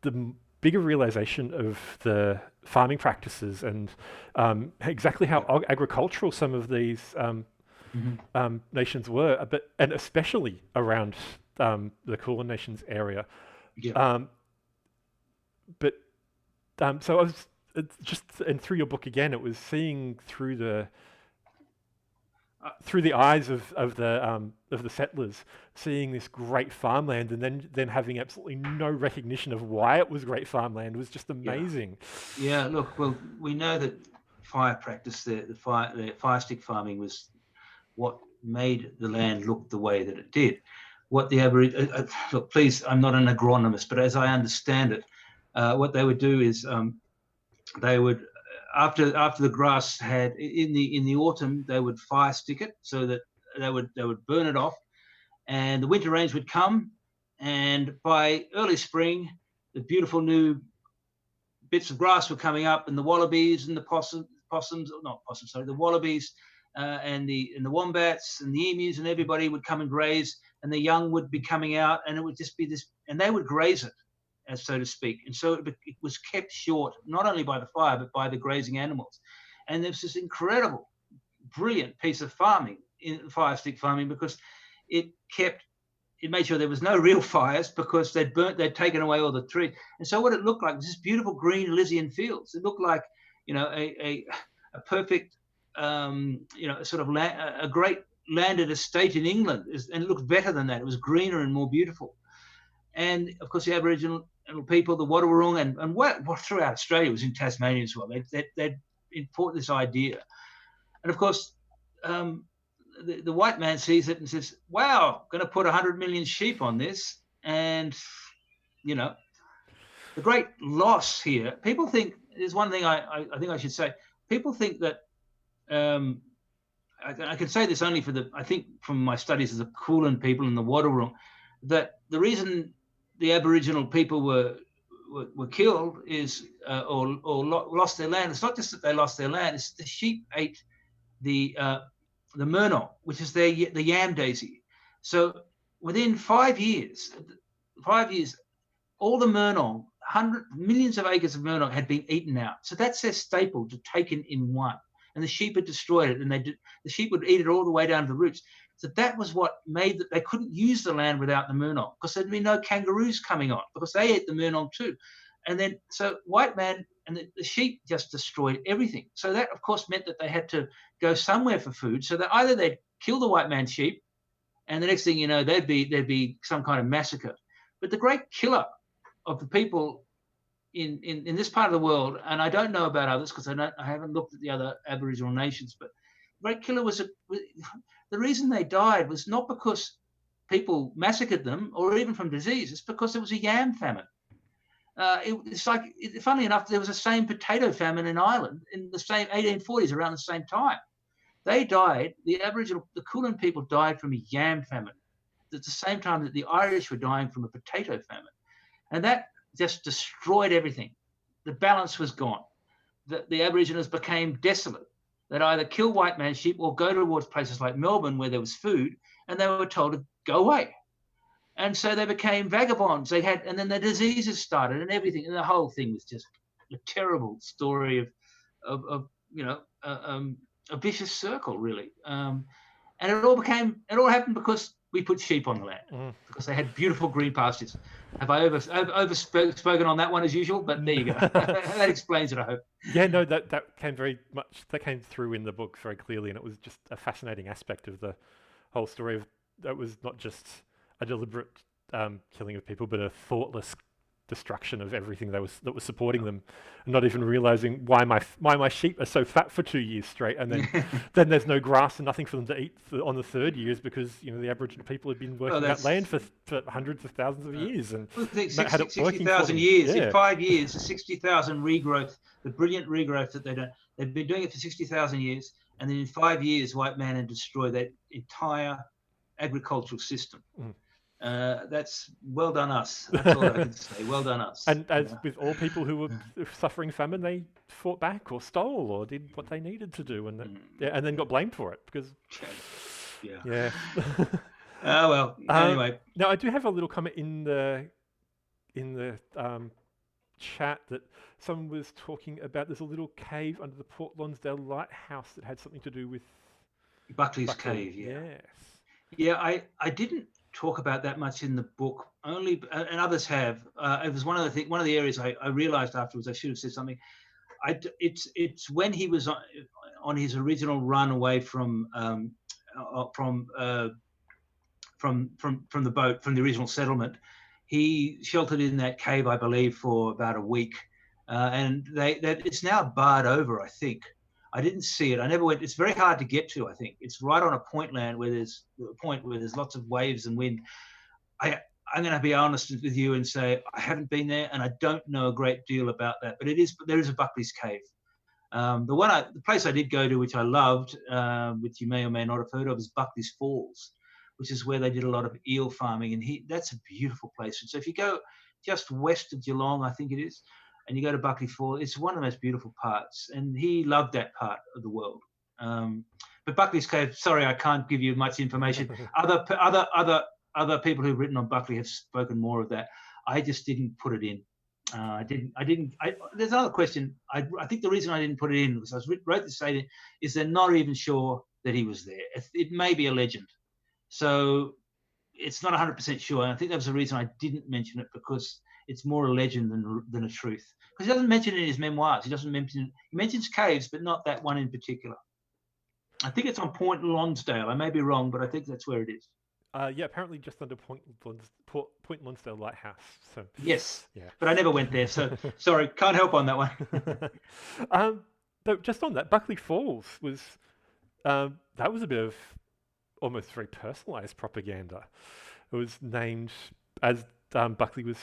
the bigger realization of the farming practices and exactly how agricultural some of these nations were, and especially around the Kulin Nations area. Yeah. So I was and through your book again, it was seeing through the through the eyes of the settlers, seeing this great farmland and then having absolutely no recognition of why it was great farmland was just Yeah, amazing. yeah. Look, well, we know that fire practice, the fire stick farming was what made the land look the way that it did. What the look, please, I'm not an agronomist, but as I understand it, what they would do is they would after the grass had in the autumn they would fire stick it so that they would burn it off, and the winter rains would come, and by early spring the beautiful new bits of grass were coming up, and the wallabies and the the wallabies and the wombats and the emus and everybody would come and graze, and the young would be coming out, and it would just be this, and they would graze it, as so to speak. And so it was kept short, not only by the fire, but by the grazing animals. And there's this incredible, brilliant piece of farming in fire stick farming, because it made sure there was no real fires, because they'd taken away all the trees. And so what it looked like was this beautiful green Elysian fields. It looked like, a perfect, sort of a great landed estate in England. And it looked better than that. It was greener and more beautiful. And of course, the Aboriginal people, the Wadawurrung, and what throughout Australia, was in Tasmania as well. They'd import this idea. And of course, the white man sees it and says, wow, going to put 100 million sheep on this. And, the great loss here, people think, there's one thing I think I should say. People think that, I can say this only I think from my studies of the Kulin people and the Wadawurrung, that the reason the Aboriginal people were killed is, or lost their land, it's not just that they lost their land, it's the sheep ate the murnock, which is the yam daisy. So within 5 years, all the murnock, millions of acres of murnock had been eaten out. So that's their staple, to taken in one. And the sheep had destroyed it, and the sheep would eat it all the way down to the roots. So that was what made that they couldn't use the land without the murnock, because there'd be no kangaroos coming on, because they ate the murnock too. And then, so white man and the sheep just destroyed everything. So that, of course, meant that they had to go somewhere for food. So that either they'd kill the white man's sheep, and the next thing you know, there'd be some kind of massacre. But the great killer of the people in this part of the world, and I don't know about others because I haven't looked at the other Aboriginal nations, but the great killer was the reason they died was not because people massacred them or even from disease. It's because there was a yam famine. It's like, funnily enough, there was the same potato famine in Ireland in the same 1840s, around the same time. They died, the Kulin people died from a yam famine at the same time that the Irish were dying from a potato famine. And that just destroyed everything. The balance was gone. The Aborigines became desolate. They'd either kill white man's sheep or go towards places like Melbourne where there was food, and they were told to go away. And so they became vagabonds. And then the diseases started and everything. And the whole thing was just a terrible story of a vicious circle, really. And it all happened because we put sheep on the land, because they had beautiful green pastures. Have I overspoken on that one as usual? But there you go. That explains it, I hope. Yeah, no, that came through in the book very clearly, and it was just a fascinating aspect of the whole story. That was not just a deliberate killing of people, but a thoughtless destruction of everything that was supporting them, and not even realizing why my sheep are so fat for 2 years straight, and then then there's no grass and nothing for them to eat on the third years, because the Aboriginal people had been working that land for hundreds of thousands of years, and had it working 60,000 years. Yeah. In 5 years, 60,000 regrowth, the brilliant regrowth that they've been doing it for 60,000 years, and then in 5 years, white man had destroyed that entire agricultural system. That's well done us. That's all I can say. Well done us. And as with all people who were suffering famine, they fought back or stole or did what they needed to do, and and then got blamed for it because. Yeah. Oh well. Anyway. Now I do have a little comment in the chat that someone was talking about. There's a little cave under the Port Lonsdale Lighthouse that had something to do with Buckley's Cave. Yes. Yeah, I didn't talk about that much in the book, only, and others have. It was one of the areas I realized afterwards I should have said something. It's when he was on his original run away from from the boat, from the original settlement. He sheltered in that cave, I believe, for about a week, and it's now barred over, I think. I didn't see it. I never went. It's very hard to get to. I think it's right on a point land where there's a point where there's lots of waves and wind. I'm going to be honest with you and say I haven't been there, and I don't know a great deal about that. But there is a Buckley's cave. The place I did go to, which I loved, which you may or may not have heard of, is Buckley's Falls, which is where they did a lot of eel farming, and that's a beautiful place. And so if you go just west of Geelong, I think it is, and you go to Buckley Falls, it's one of the most beautiful parts, and he loved that part of the world. But Buckley's Cave, sorry, I can't give you much information. Other people who've written on Buckley have spoken more of that. I just didn't put it in. There's another question. I think the reason I didn't put it in was I wrote this statement is they're not even sure that he was there. It may be a legend. So it's not 100% sure. And I think that was the reason I didn't mention it, because it's more a legend than a truth. Because he doesn't mention it in his memoirs. He mentions caves, but not that one in particular. I think it's on Point Lonsdale. I may be wrong, but I think that's where it is. Yeah, apparently just under Point Lonsdale Lighthouse. So yes, yeah, but I never went there, so sorry, can't help on that one. But just on that, Buckley Falls was that was a bit of almost very personalised propaganda. It was named as Buckley was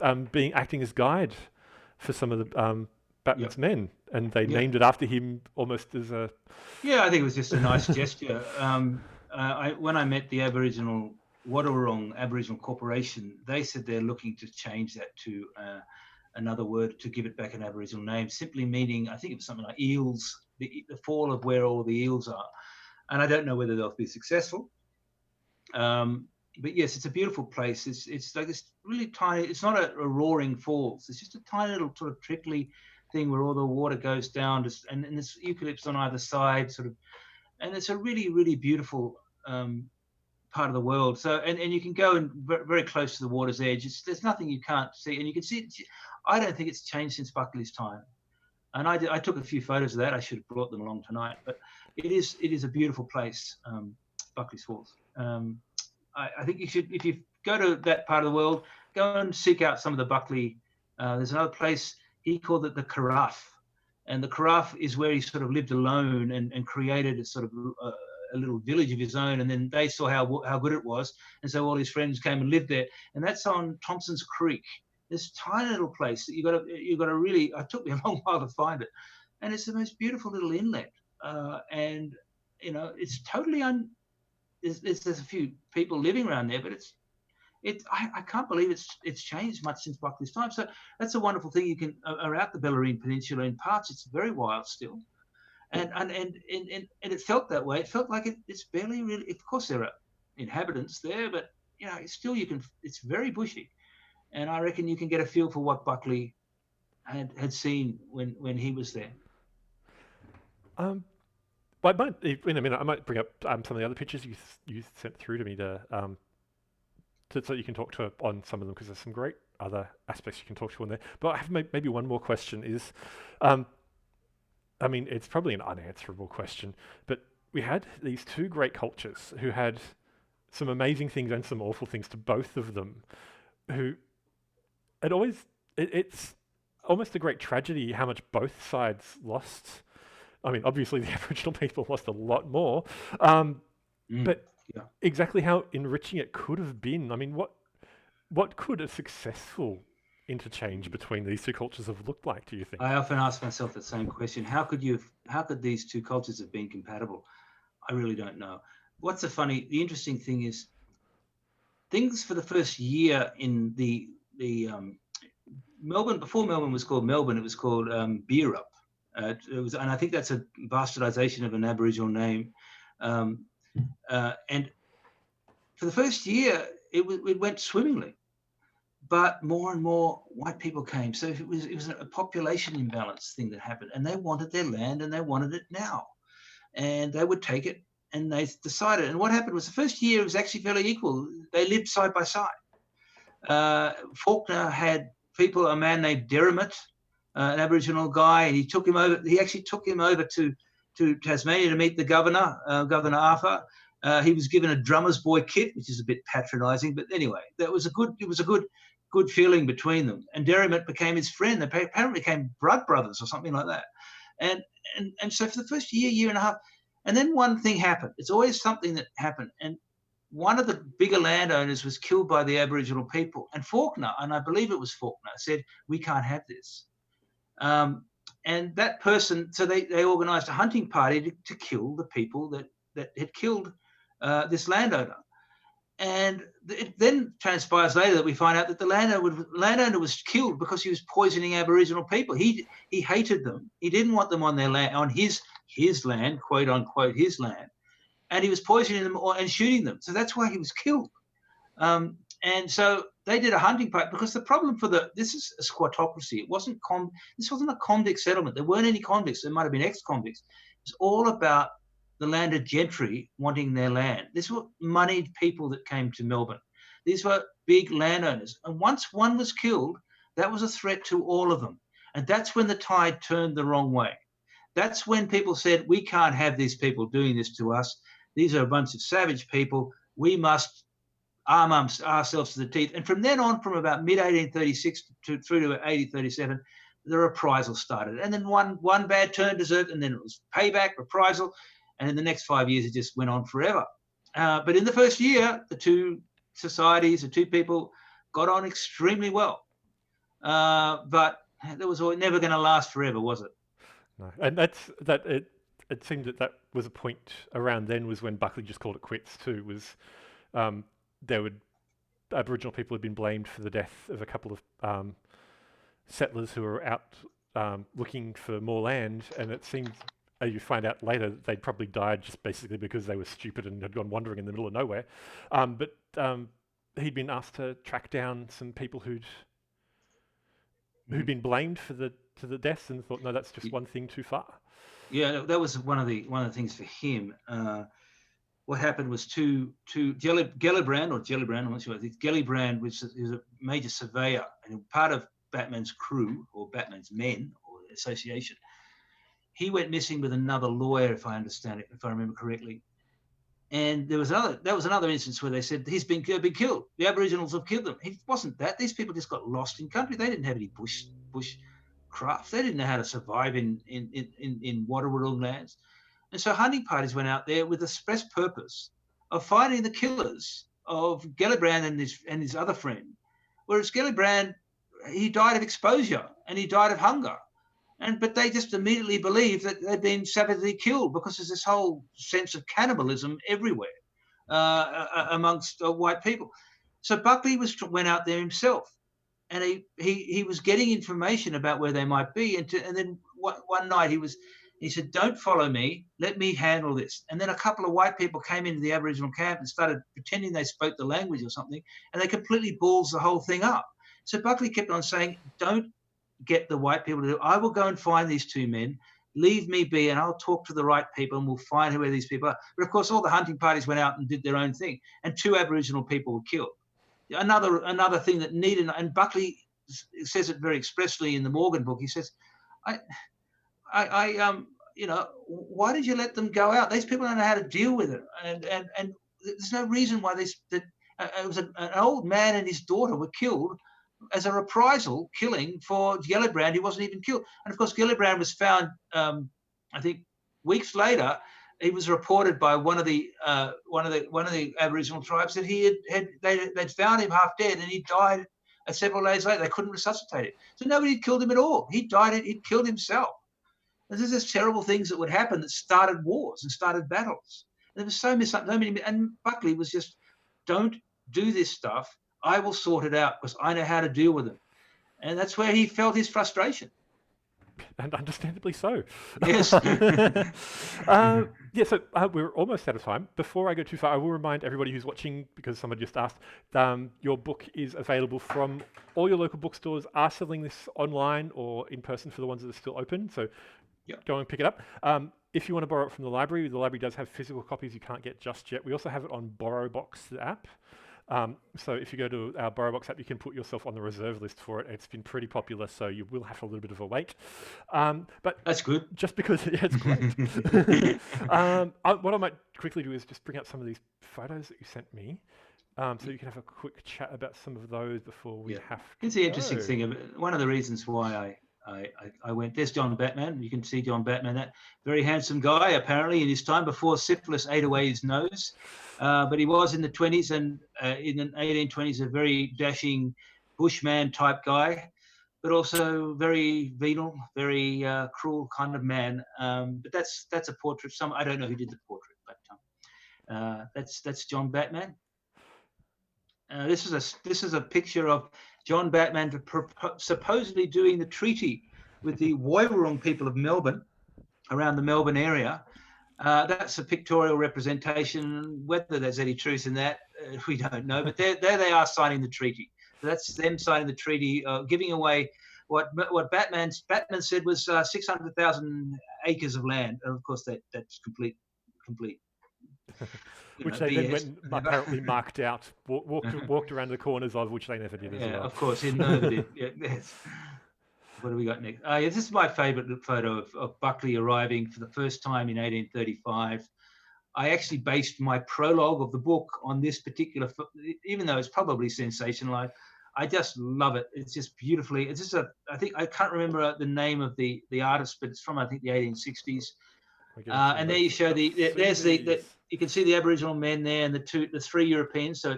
acting as guide for some of the Batman's men, and they named it after him almost as a... Yeah, I think it was just a nice gesture. When I met the Aboriginal Wadawurrung Aboriginal Corporation, they said they're looking to change that to another word, to give it back an Aboriginal name, simply meaning, I think it was something like eels, the fall of where all the eels are. And I don't know whether they'll be successful. But yes, it's a beautiful place. It's like this really tiny, it's not a roaring falls. It's just a tiny little sort of trickly thing where all the water goes down, and there's eucalypts on either side, sort of, and it's a really, really beautiful part of the world. So, and you can go and very close to the water's edge. There's nothing you can't see, and you can see it. I don't think it's changed since Buckley's time. And I took a few photos of that. I should have brought them along tonight, but it is a beautiful place, Buckley's Falls. I think you should, if you go to that part of the world, go and seek out some of the Buckley. There's another place, he called it the Carafe. And the Carafe is where he sort of lived alone and created a sort of a little village of his own. And then they saw how good it was. And so all his friends came and lived there. And that's on Thompson's Creek. This tiny little place that you've got to really, it took me a long while to find it. And it's the most beautiful little inlet. And, you know, it's totally there's a few people living around there, but I can't believe it's changed much since Buckley's time. So that's a wonderful thing. You can around the Bellarine Peninsula in parts, it's very wild still, and it felt that way. It felt like it's barely really. Of course, there are inhabitants there, but you know, still it's very bushy, and I reckon you can get a feel for what Buckley had seen when he was there. I might, in a minute, I might bring up some of the other pictures you sent through to me so you can talk to on some of them, because there's some great other aspects you can talk to on there. But I have maybe one more question is, I mean, it's probably an unanswerable question, but we had these two great cultures who had some amazing things and some awful things to both of them, it's almost a great tragedy how much both sides lost. I mean, obviously the Aboriginal people lost a lot more, but exactly how enriching it could have been. I mean, what could a successful interchange between these two cultures have looked like, do you think? I often ask myself the same question. How could these two cultures have been compatible? I really don't know. The interesting thing is, things for the first year in the Melbourne, before Melbourne was called Melbourne, it was called Beerup. And I think that's a bastardization of an Aboriginal name. And for the first year, it went swimmingly, but more and more white people came. So it was a population imbalance thing that happened, and they wanted their land and they wanted it now, and they would take it, and they decided. And what happened was the first year was actually fairly equal. They lived side by side. Faulkner had a man named Derrimut, an Aboriginal guy, and he took him over. He actually took him over to Tasmania to meet the governor, Governor Arthur. He was given a drummer's boy kit, which is a bit patronising, but anyway, it was a good feeling between them. And Derrimut became his friend. They apparently became blood brothers or something like that. And so for the first year and a half, and then one thing happened. It's always something that happened. And one of the bigger landowners was killed by the Aboriginal people. And Faulkner, and I believe it was Faulkner, said, we can't have this. And that person, so they organised a hunting party to kill the people that had killed this landowner. And it then transpires later that we find out that the landowner was killed because he was poisoning Aboriginal people. He hated them. He didn't want them on their land, on his land, quote unquote, his land. And he was poisoning them and shooting them. So that's why he was killed. And so they did a hunting party because the problem this is a squattocracy. This wasn't a convict settlement. There weren't any convicts. There might have been ex-convicts. It's all about the landed gentry wanting their land. These were moneyed people that came to Melbourne. These were big landowners. And once one was killed, that was a threat to all of them. And that's when the tide turned the wrong way. That's when people said, we can't have these people doing this to us. These are a bunch of savage people. We must arm ourselves to the teeth. And from then on, from about mid-1836 through to 1837, the reprisal started. And then one bad turn deserved, and then it was payback, reprisal. And in the next 5 years, it just went on forever. But in the first year, the two societies, the two people got on extremely well. But it was never going to last forever, was it? No. And it seemed that was a point around then was when Buckley just called it quits too, was Aboriginal people had been blamed for the death of a couple of settlers who were out looking for more land, and it seemed you find out later that they'd probably died just basically because they were stupid and had gone wandering in the middle of nowhere. But he'd been asked to track down some people who'd been blamed for the deaths, and thought, no, that's just one thing too far. Yeah, that was one of the things for him. What happened was Gellibrand, I'm not sure. I think Gellibrand was a major surveyor and part of Batman's crew or Batman's men or association. He went missing with another lawyer, if I understand it, if I remember correctly. And that was another instance where they said he's been killed. The Aboriginals have killed them. It wasn't that. These people just got lost in country. They didn't have any bush craft. They didn't know how to survive in Wadawurrung lands. And so hunting parties went out there with the express purpose of finding the killers of Gellibrand and his other friend. Whereas Gellibrand, he died of exposure and he died of hunger. But they just immediately believed that they'd been savagely killed because there's this whole sense of cannibalism everywhere amongst white people. So Buckley went out there himself, and he was getting information about where they might be. And then one night he said, "Don't follow me. Let me handle this." And then a couple of white people came into the Aboriginal camp and started pretending they spoke the language or something, and they completely balls the whole thing up. So Buckley kept on saying, "Don't get the white people to do. I will go and find these two men. Leave me be, and I'll talk to the right people, and we'll find who these people are." But of course, all the hunting parties went out and did their own thing, and 2 Aboriginal people were killed. Another thing that needed, and Buckley says it very expressly in the Morgan book. He says, why did you let them go out? These people don't know how to deal with it, and there's no reason why it was an old man and his daughter were killed as a reprisal killing for Gellibrand, who wasn't even killed. And of course, Gellibrand was found, I think, weeks later. He was reported by one of the Aboriginal tribes that they'd found him half dead, and he died several days later. They couldn't resuscitate it, so nobody had killed him at all. He died. He'd killed himself. And there's just terrible things that would happen that started wars and started battles. And there was so many. And Buckley was just, "Don't do this stuff. I will sort it out because I know how to deal with it." And that's where he felt his frustration. And understandably so. Yes. So we're almost out of time. Before I go too far, I will remind everybody who's watching, because someone just asked, your book is available from all your local bookstores. Are selling this online or in person for the ones that are still open. So go and pick it up. If you want to borrow it from the library does have physical copies you can't get just yet. We also have it on BorrowBox, the app. So if you go to our BorrowBox app, you can put yourself on the reserve list for it. It's been pretty popular, so you will have a little bit of a wait. But That's good. just because it's great. What I might quickly do is just bring up some of these photos that you sent me, so you can have a quick chat about some of those before we have to It's the interesting thing. One of the reasons why I went. There's John Batman. You can see John Batman, that very handsome guy, apparently in his time before syphilis ate away his nose. But he was in the 20s, and in the 1820s, a very dashing bushman type guy, but also very venal, very cruel kind of man. But that's a portrait. I don't know who did the portrait, but that's John Batman. This is a picture of John Batman supposedly doing the treaty with the Wadawurrung people of Melbourne, around the Melbourne area. That's a pictorial representation. Whether there's any truth in that, we don't know. But there they are signing the treaty. So that's them signing the treaty, giving away what Batman said was 600,000 acres of land. And of course, that's complete. Which they then went apparently marked out, walked around the corners of, which they never did as well. Of course, he never did. Yes. What do we got next? This is my favourite photo of Buckley arriving for the first time in 1835. I actually based my prologue of the book on this particular, even though it's probably sensationalized. I just love it. It's just beautifully. It's just I think I can't remember the name of the artist, but it's from I think the 1860s. And there you show you can see the Aboriginal men there and the three Europeans. So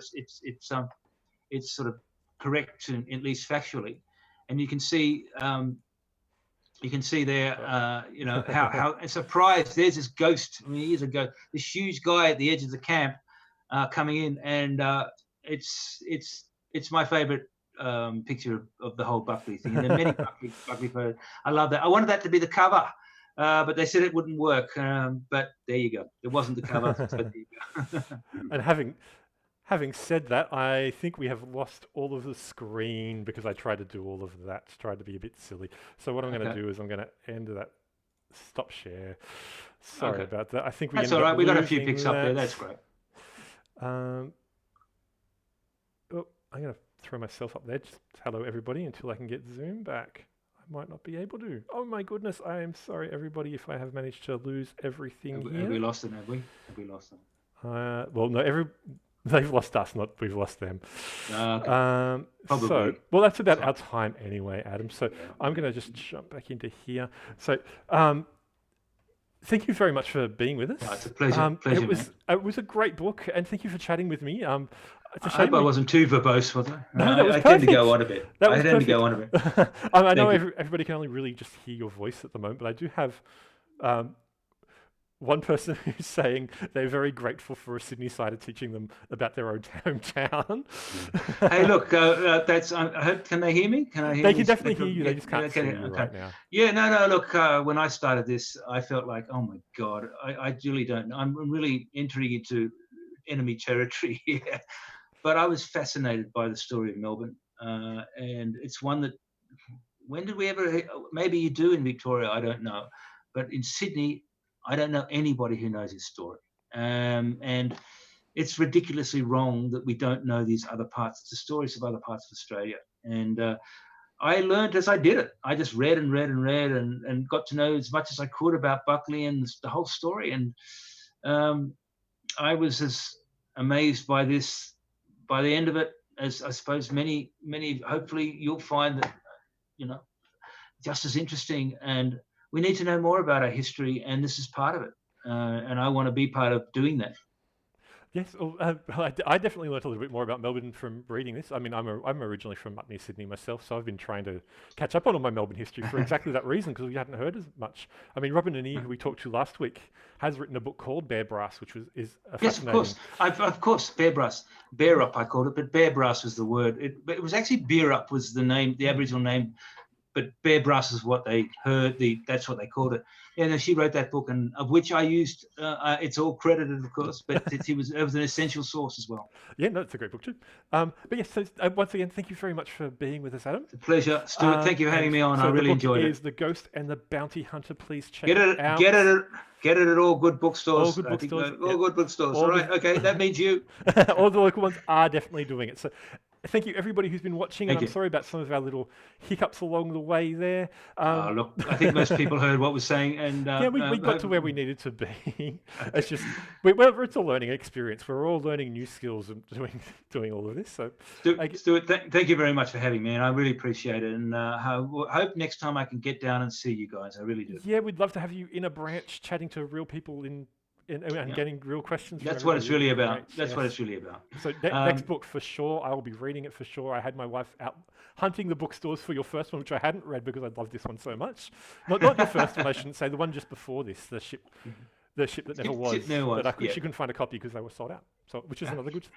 it's sort of correct, at least factually, and you can see there how surprised. There's this ghost. I mean, he is a ghost. This huge guy at the edge of the camp coming in, and it's my favorite picture of the whole Buckley thing. And there are many Buckley photos. I love that. I wanted that to be the cover. But they said it wouldn't work. But there you go. It wasn't the cover. But there you go. And having said that, I think we have lost all of the screen because I tried to do all of that, tried to be a bit silly. So what I'm going to do is I'm going to end that stop share. Sorry about that. I think that's all right. We got a few pics up there. That's great. I'm going to throw myself up there. Just hello, everybody, until I can get Zoom back. I might not be able to. Oh my goodness, I am sorry, everybody, if I have managed to lose everything here. Have we lost them, have we? Have we lost them? Well, no, they've lost us, not we've lost them. Okay. Probably. So, well, that's about our time anyway, Adam. So I'm going to just jump back into here. So, thank you very much for being with us. Oh, it's a pleasure. It was a great book, and thank you for chatting with me. I hope I wasn't too verbose, was I? No, that was perfect. I tend to go on a bit. I know everybody can only really just hear your voice at the moment, but I do have one person who's saying they're very grateful for a Sydney-sider teaching them about their own hometown. Hey, look, that's. I hope. Can they hear me? They can definitely hear you. They just can't see you right now. Yeah, no. Look, when I started this, I felt like, oh my God, I really don't know. I'm really entering into enemy territory here. But I was fascinated by the story of Melbourne, and it's one that. When did we ever? Maybe you do in Victoria. I don't know, but in Sydney. I don't know anybody who knows his story. And it's ridiculously wrong that we don't know these other parts, the stories of other parts of Australia. And I learned as I did it. I just read and got to know as much as I could about Buckley and the whole story. And I was as amazed by this, by the end of it, as I suppose many, hopefully you'll find that, just as interesting. And we need to know more about our history, and this is part of it. And I want to be part of doing that. Yes, I definitely learnt a little bit more about Melbourne from reading this. I mean, I'm originally from up near Sydney myself, so I've been trying to catch up on all my Melbourne history for exactly that reason, because we hadn't heard as much. I mean, Robin Anee, who we talked to last week, has written a book called Bear Brass, which is a fascinating... Yes, of course, Bear Brass. Bear Up, I called it, but Bear Brass was the word. It was actually Beer Up was the name, the Aboriginal name, but Bear Brass is what they heard. That's what they called it. Yeah, no, she wrote that book, and of which I used. It's all credited, of course, but it was an essential source as well. Yeah, no, it's a great book too. But yes, so once again, thank you very much for being with us, Adam. It's a pleasure, Stuart. Thank you for having And me on. so I really the book enjoyed is it. The Ghost and the Bounty Hunter. Please check Get it it, out. get it at all good bookstores. All good I think, bookstores, all yep. good bookstores. All All right, good- okay, that means you. All the local ones are definitely doing it. So thank you everybody who's been watching, and Thank I'm you. sorry about some of our little hiccups along the way there. Look, I think most people heard what we're saying, and Yeah, we got to where we needed to be. It's just, it's a learning experience. We're all learning new skills and doing all of this. So, Stuart, thank you very much for having me, and I really appreciate it. And hope next time I can get down and see you guys. I really do. Yeah, we'd love to have you in a branch chatting to real people and getting real questions. That's what it's really about. Great, That's yes. what it's really about. So next book for sure. I will be reading it for sure. I had my wife out hunting the bookstores for your first one, which I hadn't read because I loved this one so much. Not your first one, I shouldn't say. The one just before this, the ship that never was. But she couldn't find a copy because they were sold out. So, which is another good.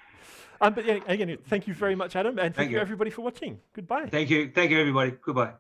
But yeah, again, thank you very much, Adam, and thank you everybody for watching. Goodbye. Thank you, everybody. Goodbye.